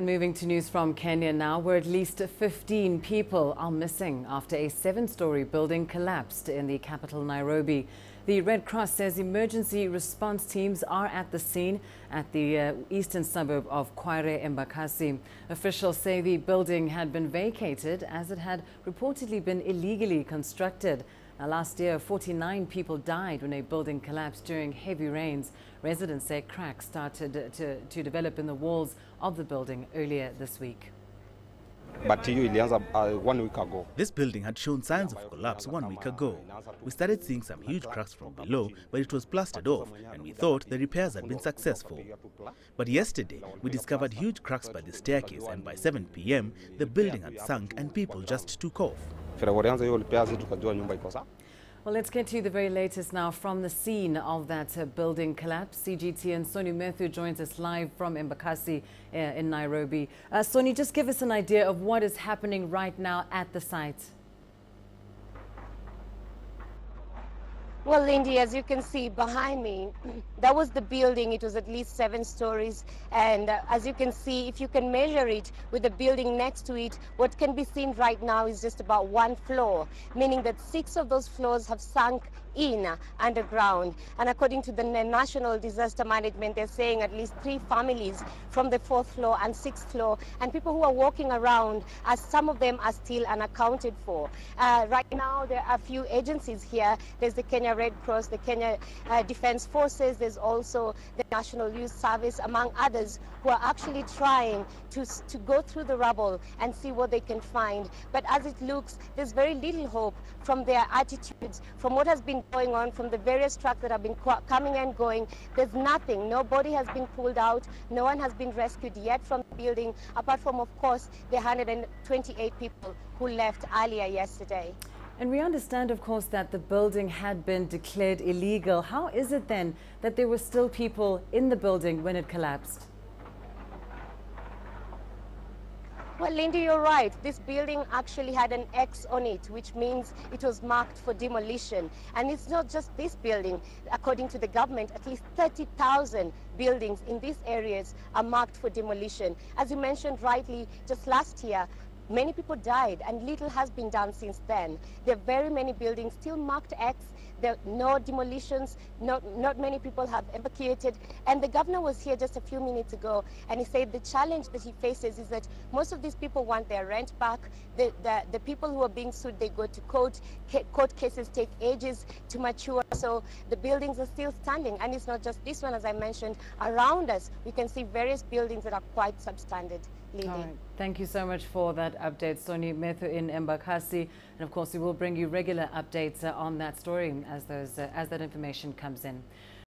And moving to news from Kenya now, where at least 15 people are missing after a 7-story building collapsed in the capital, Nairobi. The Red Cross says emergency response teams are at the scene at the eastern suburb of Kware, Embakasi. Officials say the building had been vacated as it had reportedly been illegally constructed. Now, last year, 49 people died when a building collapsed during heavy rains. Residents say cracks started to develop in the walls of the building earlier this week. But 1 week ago. This building had shown signs of collapse 1 week ago. We started seeing some huge cracks from below, but it was plastered off and we thought the repairs had been successful. But yesterday, we discovered huge cracks by the staircase, and by 7 p.m, the building had sunk and people just took off. Well, let's get to the very latest now from the scene of that building collapse. CGTN Soni Methu joins us live from Embakasi in Nairobi. Soni, just give us an idea of what is happening right now at the site. Well, Lindy, as you can see behind me, that was the building. It was at least 7 stories. And as you can see, if you can measure it with the building next to it, what can be seen right now is just about 1 floor, meaning that 6 of those floors have sunk in underground. And according to the National Disaster Management, they're saying at least 3 families from the 4th floor and 6th floor, and people who are walking around, as some of them are still unaccounted for. Right now, there are a few agencies here. There's the Kenya Red Cross, the Kenya Defense Forces, there's also the National Youth Service, among others, who are actually trying to go through the rubble and see what they can find. But as it looks, there's very little hope from their attitudes, from what has been going on, from the various trucks that have been coming and going. There's nothing. No body has been pulled out. No one has been rescued yet from the building, apart from, of course, the 128 people who left earlier yesterday. And we understand, of course, that the building had been declared illegal. How is it then that there were still people in the building when it collapsed? Well, Lindy, you're right. This building actually had an X on it, which means it was marked for demolition. And it's not just this building. According to the government, at least 30,000 buildings in these areas are marked for demolition. As you mentioned rightly, just last year, many people died and little has been done since then. There are very many buildings still marked X. There are no demolitions, not many people have evacuated. And the governor was here just a few minutes ago, and he said the challenge that he faces is that most of these people want their rent back. The people who are being sued, they go to court. Court cases take ages to mature, so the buildings are still standing. And it's not just this one, as I mentioned. Around us, we can see various buildings that are quite substandard. All right. Thank you so much for that update, Soni Methu in Embakasi. And of course, we will bring you regular updates on that story as that information comes in.